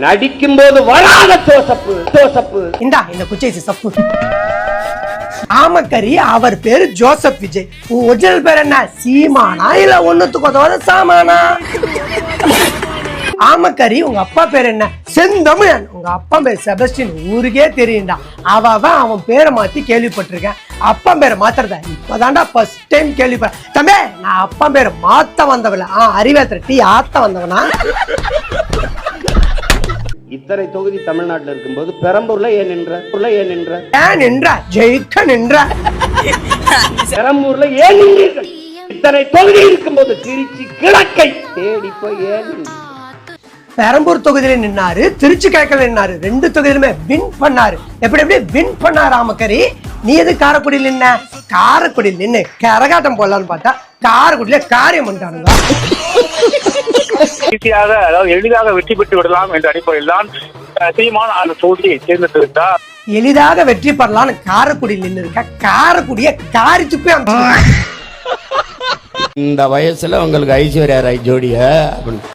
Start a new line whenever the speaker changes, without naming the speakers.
நடிக்கும் போது வராத ஜோசப்பு
இந்த குச்சை சப்பு ஆமக்கரி அவர் பேரு ஜோசப் விஜய். ஒரிஜினல் பேர் என்ன? சீமானா இல்ல ஒண்ணுத்துக்கு உதவாத சாமானா? ஆமக்கரி உங்க அப்பா பேர் என்ன? செந்தமிழன். உங்க அப்பா பேர் செபஸ்டின். ஊருக்கே தெரியும்டா. அவன் பேரை மாத்தி கேள்விப்பட்டிருக்கேன். அப்பா பேரை மாத்துறத இப்பதான்டா ஃபர்ஸ்ட் டைம் கேள்விப்பட்டேன். தம்பி, நான் அப்பா பேரை மாத்த வந்தவள அறிவேத்திர டீ ஆத்த வந்தவனா?
இத்தனை தொகுதி தமிழ்நாட்டில் இருக்கும்போது பெரம்பூர்ல ஏன் நின்ற
ஜெயிக்க நின்ற
பெரம்பூர்ல ஏன் நின்றீர்கள்? இத்தனை தொகுதி இருக்கும்போது திருச்சி கிழக்கை தேடி போய் ஏன்?
பெரம்பூர் தொகுதியில நின்னாரு, திருச்சி கிழக்கில் நின்னாரு. 2 தொகுதியிலுமே வின் பண்ணாரு. எப்படி வின் பண்ணாரு ஆமக்கரி? நீ எது காரைக்குடியில் நின்ன? காரைக்குடியில் நின்று கரகாட்டம் போடலான்னு பார்த்தா காரைக்குடியில காரியம் பண்ணிட்டானுங்க.
ஈஸியாக, அதாவது எளிதாக வெற்றி பெற்று விடலாம் என்ற அடிப்படையில் தான் சீமான் அந்த தொகுதியை தேர்ந்தெடுத்திருந்தார்.
எளிதாக வெற்றி பெறலான்னு காரைக்குடியில் நின்று இருக்க காரைக்குடிய காரி துப்பி
இந்த வயசுல உங்களுக்கு ஐஸ்வர்யா ராய் ஜோடியா?